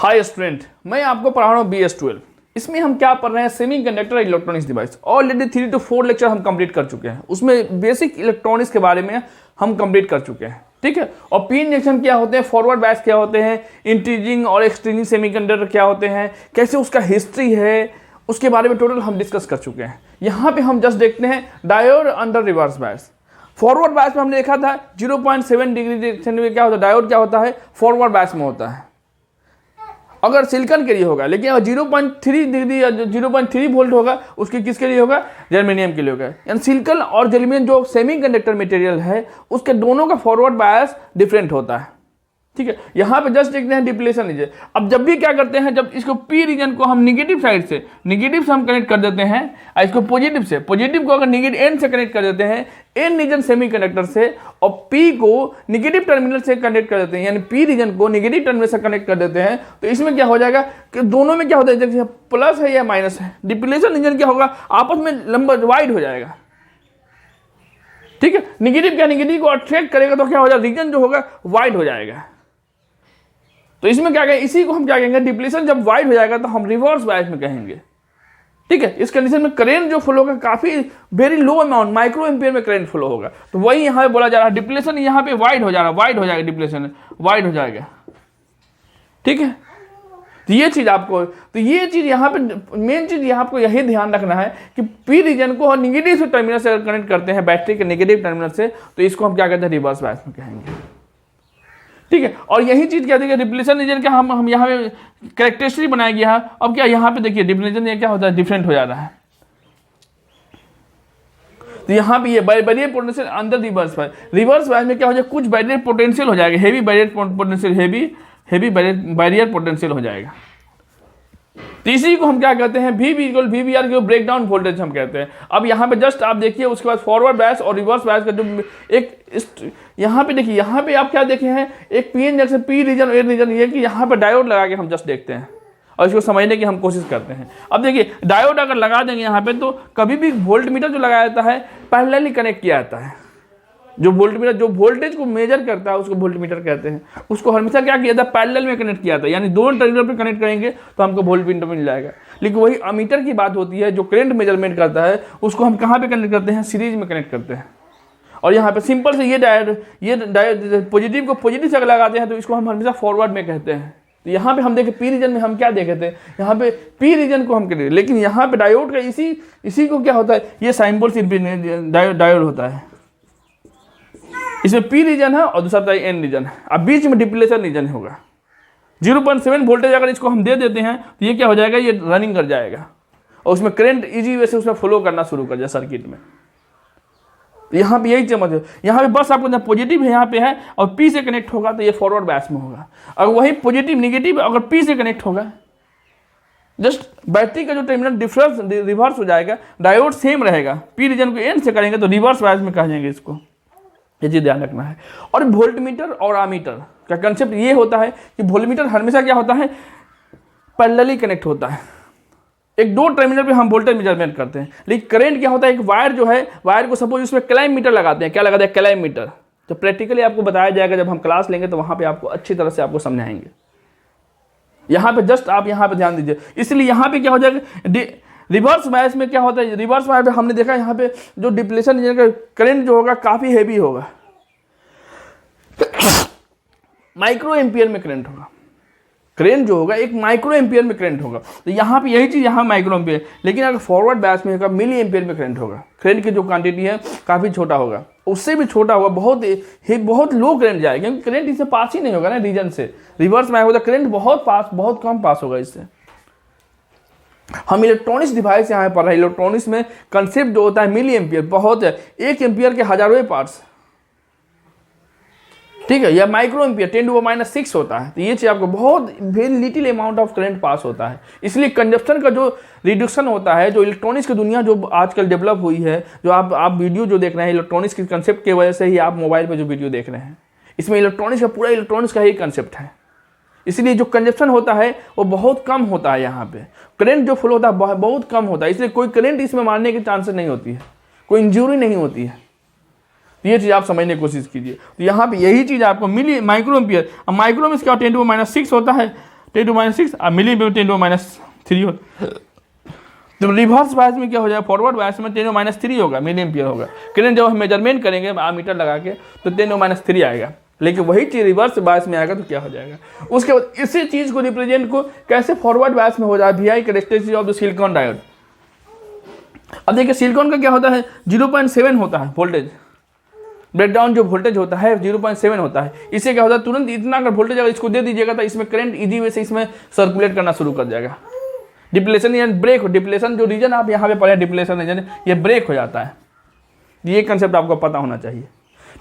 High student, मैं आपको पढ़ा रहा हूँ BS12। इसमें हम क्या पढ़ रहे हैं, semiconductor electronics device. Already 3 to 4 lecture हम कंप्लीट कर चुके हैं, उसमें बेसिक इलेक्ट्रॉनिक्स के बारे में हम कंप्लीट कर चुके हैं, ठीक है। और पी इंजेक्शन क्या होते हैं, फॉरवर्ड बायस क्या होते हैं, इंट्रीजिंग और एक्सट्रीजिंग सेमीकंडक्टर क्या होते हैं, कैसे उसका हिस्ट्री है, उसके बारे में टोटल हम डिस्कस कर चुके हैं। यहाँ पे हम जस्ट देखते हैं diode under reverse bias. Forward bias में हमने देखा था 0.7 डिग्री डिरेक्शन में क्या होता है, डायोड क्या होता है, फॉरवर्ड बायस में होता है अगर सिलिकॉन के लिए होगा। लेकिन अगर 0.3 डिग्री या 0.3 वोल्ट होगा, उसके किसके लिए होगा, जर्मेनियम के लिए होगा। यानी सिलिकॉन और जर्मेनियम जो सेमीकंडक्टर मटेरियल है, उसके दोनों का फॉरवर्ड बायस डिफरेंट होता है, ठीक है। यहाँ पे जस्ट देखते हैं डिप्लेशन रीजन। अब जब भी क्या करते हैं, जब इसको पी रीजन को हम निगेटिव साइड से, निगेटिव से हम कनेक्ट कर देते हैं, और इसको पॉजिटिव से, पॉजिटिव को अगर निगेटिव एन से कनेक्ट कर देते हैं, एन रीजन सेमीकंडक्टर से, और पी को निगेटिव टर्मिनल से कनेक्ट कर देते हैं, यानी पी रीजन को निगेटिव टर्मिनल से कनेक्ट कर देते हैं, तो इसमें क्या हो जाएगा कि दोनों में क्या होता है, जैसे प्लस है या माइनस है, डिप्लेशन रीजन क्या होगा, आपस में लंबा वाइड हो जाएगा, ठीक है। निगेटिव क्या, निगेटिव को अट्रैक्ट करेगा तो क्या हो जाएगा, रीजन जो होगा वाइड हो जाएगा। तो इसमें क्या कहेंगे, इसी को हम क्या कहेंगे, डिप्लेशन जब वाइड हो जाएगा तो हम रिवर्स बायस में कहेंगे, ठीक है। इस कंडीशन में करंट जो फ्लो होगा काफी very low amount, micro ampere में करंट फ्लो होगा। तो वही यहाँ पे बोला जा रहा है, डिप्लेशन यहाँ पे वाइड हो जा रहा है, वाइड हो जाएगा, डिप्लेशन वाइड हो जाएगा, ठीक है। तो ये चीज आपको, तो ये चीज यहाँ पे मेन चीज यहाँ आपको यही ध्यान रखना है कि पी रीजन को निगेटिव से टर्मिनल से कनेक्ट करते हैं, बैटरी के नेगेटिव टर्मिनल से, तो इसको हम क्या कहते हैं, रिवर्स बायस में कहेंगे, ठीक है। और यही चीज क्या देखिए, डिप्लेशन रीजन का हम यहाँ पे कैरेक्टरिस्टिक बनाया गया है। अब क्या यहाँ पे देखिए डिप्लेशन ये क्या होता है, डिफरेंट हो जा रहा है। तो यहाँ पे ये बैरियर पोटेंशियल अंदर रिवर्स बायस, रिवर्स बायस में क्या हो जाएगा, कुछ बैरियर पोटेंशियल हो जाएगा, heavy barrier potential, heavy barrier potential हो जाएगा। तो इसी को हम क्या कहते हैं, VBR को ब्रेक डाउन वोल्टेज हम कहते हैं। अब यहाँ पे जस्ट आप देखिए, उसके बाद फॉरवर्ड बायस और रिवर्स बायस का जो एक यहाँ पे देखिए, यहाँ पे आप क्या देखे हैं, एक पी इंजेक्शन, पी रीजन, ए रीजन, ये कि यहाँ पे डायोड लगा के हम जस्ट देखते हैं और इसको समझने की हम कोशिश करते हैं। अब देखिए डायोड अगर लगा देंगे यहाँ पे, तो कभी भी वोल्ट मीटर जो लगाया जाता है पैरेलली कनेक्ट किया जाता है। जो वोल्ट मीटर जो वोल्टेज को मेजर करता है उसको वोल्ट मीटर कहते हैं। उसको हमेशा क्या किया था, पैरेलल में कनेक्ट किया था, यानी दोनों टर्मिनल पे कनेक्ट करेंगे तो हमको वोल्ट मीटर मिल जाएगा। लेकिन वही अमीटर की बात होती है, जो करंट मेजरमेंट करता है, उसको हम कहाँ पे कनेक्ट करते हैं, सीरीज में कनेक्ट करते हैं। और यहाँ पे सिंपल से ये डायोड पॉजिटिव को पॉजिटिव से लगाते हैं, तो इसको हम हमेशा फॉरवर्ड में कहते हैं। तो यहाँ पे हम देखें पी रीजन में हम क्या देखे थे, यहाँ पे पी रीजन को हम कहते हैं, लेकिन यहाँ पे डायोड का इसी को क्या होता है, ये सिंबल से डायोड होता है। इसमें पी रीजन है और दूसरा तरह एन रीजन है। अब बीच में डिप्लेशन रीजन होगा। 0.7 वोल्टेज अगर इसको हम दे देते हैं तो ये क्या हो जाएगा, ये रनिंग कर जाएगा और उसमें करंट इजी वे से उसमें फ्लो करना शुरू कर जाए सर्किट में। तो यहाँ पे यही चमक है, यहाँ पे बस आपको पॉजिटिव है यहाँ पे है और पी से कनेक्ट होगा तो ये फॉरवर्ड बायस में होगा। अगर वही पॉजिटिव निगेटिव अगर पी से कनेक्ट होगा, जस्ट बैटरी का जो टर्मिनल डिफरेंस रिवर्स हो जाएगा, डायोड सेम रहेगा, पी रीजन को एन से करेंगे तो रिवर्स बायस में कह जाएंगे इसको। ये चीज ध्यान रखना है। और वोल्टमीटर और आमीटर का कंसेप्ट ये होता है कि वोल्टमीटर हमेशा क्या होता है, पैरेलली कनेक्ट होता है। एक दो टर्मिनल पे हम वोल्टेज मेजरमेंट करते हैं। लेकिन करंट क्या होता है, एक वायर जो है, वायर को सपोज उसमें क्लाइम मीटर लगाते हैं। क्या लगाते हैं, क्लाइम मीटर। तो प्रैक्टिकली आपको बताया जाएगा, जब हम क्लास लेंगे तो वहां पे आपको अच्छी तरह से आपको समझाएंगे। यहाँ पे जस्ट आप यहाँ पे ध्यान दीजिए। इसलिए यहाँ पे क्या हो जाएगा, रिवर्स बायस में क्या होता है, रिवर्स बायस में हमने देखा यहाँ पे जो डिप्लेशन करंट जो होगा काफी हेवी होगा, माइक्रो एम्पियर में करंट होगा। करंट जो होगा एक माइक्रो एम्पियर में करंट होगा। तो यहाँ पे यही चीज यहाँ माइक्रो एम्पियर, लेकिन अगर फॉरवर्ड बायस में होगा मिली एम्पियर में करंट होगा। करंट की जो क्वांटिटी है काफी छोटा होगा, उससे भी छोटा होगा, बहुत लो करंट जाएगा, क्योंकि करंट इससे पास ही नहीं होगा ना रीजन से। रिवर्स में होगा करंट बहुत कम पास होगा इससे। हम इलेक्ट्रॉनिक्स डिवाइस यहाँ पढ़ रहे हैं। इलेक्ट्रॉनिक्स में कंसेप्ट जो होता है मिली एम्पियर, बहुत है, 1 एम्पियर के हजारों पार्ट्स, ठीक है। या माइक्रो एम्पियर 10⁻⁶ होता है। तो ये चीज आपको बहुत very little amount of current pass होता है। इसलिए कंजप्शन का जो रिड्यूक्शन होता है, जो इलेक्ट्रॉनिक्स की दुनिया जो आजकल डेवलप हुई है, जो आप वीडियो जो देख रहे हैं इलेक्ट्रॉनिक्स के कंसेप्ट की वजह से ही आप मोबाइल पे जो वीडियो देख रहे हैं, इसमें इलेक्ट्रॉनिक्स का पूरा इलेक्ट्रॉनिक्स का ही कंसेप्ट है। इसलिए जो कंजप्शन होता है वो बहुत कम होता है। यहाँ पे करंट जो फ्लो होता है बहुत कम होता है, इसलिए कोई करंट इसमें मारने की चांसेस नहीं होती है, कोई इंजरी नहीं होती है। तो ये चीज आप समझने की कोशिश कीजिए। तो यहाँ पे यही चीज आपको मिली माइक्रो एम्पियर। अब माइक्रो में क्या 10⁻⁶ होता है, 10⁻⁶, और मिली एम्पियर 10⁻³ होता। तो रिवर्स बायस में क्या हो जाएगा, फॉरवर्ड बायस में 10⁻³ होगा, मिली एम्पियर होगा। करंट जब हम मेजरमेंट करेंगे आमीटर लगा के तो 10⁻³ आएगा, लेकिन वही चीज रिवर्स बायस में आएगा तो क्या हो जाएगा। उसके बाद इसी चीज को रिप्रेजेंट को कैसे फॉरवर्ड बायस में हो जाए, VI characteristic of the silicon diode. अब देखिए सिलिकॉन का क्या होता है, 0.7 होता है वोल्टेज, ब्रेकडाउन जो वोल्टेज होता है 0.7 होता है। इससे क्या होता है, तुरंत इतना अगर वोल्टेज अगर इसको दे दीजिएगा तो इसमें करंट इजी वे से इसमें सर्कुलेट करना शुरू कर जाएगा। डिप्लेशन यानी ब्रेक हो, डिप्लेशन जो रीजन आप यहाँ पे पढ़े डिप्लेशन रीजन, ये ब्रेक हो जाता है। ये कंसेप्ट आपको पता होना चाहिए,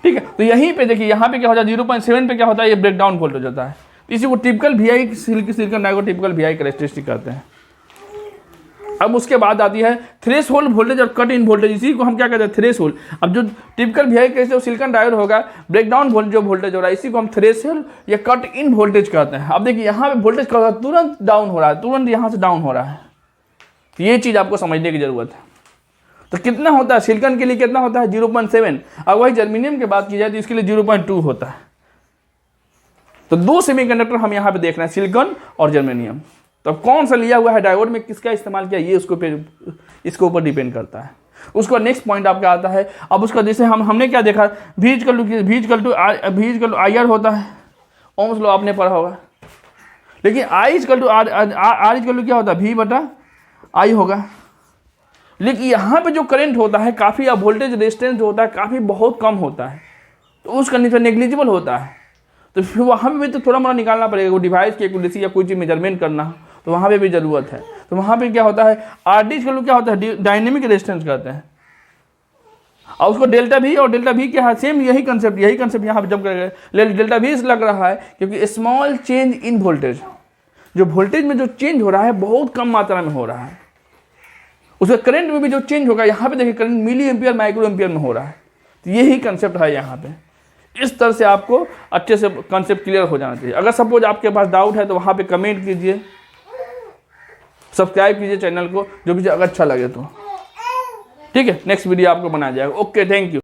ठीक है। तो यहीं पे देखिए यहाँ पे क्या होता है, 0.7 पे क्या होता है, ये ब्रेकडाउन वोल्टेज होता है। इसी को typical VI silicon diode typical VI characteristic कहते हैं। अब उसके बाद आती है थ्रेशोल्ड वोल्टेज और कट इन वोल्टेज, इसी को हम क्या कहते हैं, थ्रेशोल्ड। अब जो टिपिकल VI कैसे सिलिकॉन डायोड होगा, ब्रेकडाउन वोल्टेज जो वोल्टेज हो रहा है इसी को हम थ्रेशोल्ड या कट इन वोल्टेज कहते हैं। अब देखिए यहाँ पे वोल्टेज क्या हो रहा है, तुरंत डाउन हो रहा है, तुरंत यहाँ से डाउन हो रहा है। तो ये चीज़ आपको समझने की जरूरत है। तो कितना होता है सिलिकॉन के लिए, कितना होता है 0.7। अब वही जर्मेनियम की बात की जाए तो इसके लिए 0.2 होता है। तो दो सेमीकंडक्टर हम यहाँ पे देख रहे हैं, सिलिकॉन और जर्मेनियम। तो अब कौन सा लिया हुआ है डायोड में, किसका इस्तेमाल किया, ये इसके ऊपर डिपेंड करता है। उसका नेक्स्ट पॉइंट आपका आता है। अब उसका जैसे हमने क्या देखा, V = IR होता है, ओम्स लॉ आपने पढ़ा होगा। लेकिन I = क्या होता है, V/I होगा। लेकिन यहाँ पे जो करंट होता है काफ़ी, या वोल्टेज रेजिस्टेंस जो होता है काफ़ी बहुत कम होता है, तो उस कंडीशन नेग्लिजिबल होता है। तो फिर वहाँ पे भी तो थोड़ा मोड़ा निकालना पड़ेगा, वो डिवाइस की एक्यूरेसी या कोई चीज़ मेजरमेंट करना हो तो वहाँ पे भी ज़रूरत है। तो वहाँ पे क्या होता है, RD = क्या होता है, डायनेमिक रेजिस्टेंस कहते हैं। और उसको ΔV और ΔV क्या है, सेम यही कंसेप्ट यहाँ पे जब करेंगे। ΔV इस लग रहा है क्योंकि स्मॉल चेंज इन वोल्टेज, जो वोल्टेज में जो चेंज हो रहा है बहुत कम मात्रा में हो रहा है। उसके करंट में भी जो चेंज होगा, यहाँ पे देखिए current milli ampere micro ampere में हो रहा है। तो यही कंसेप्ट है यहाँ पे। इस तरह से आपको अच्छे से कंसेप्ट क्लियर हो जाना चाहिए। अगर सपोज आपके पास डाउट है तो वहाँ पे कमेंट कीजिए, सब्सक्राइब कीजिए चैनल को, जो भी अगर अच्छा लगे तो, ठीक है। नेक्स्ट वीडियो आपको बनाया जाएगा। Okay, thank you.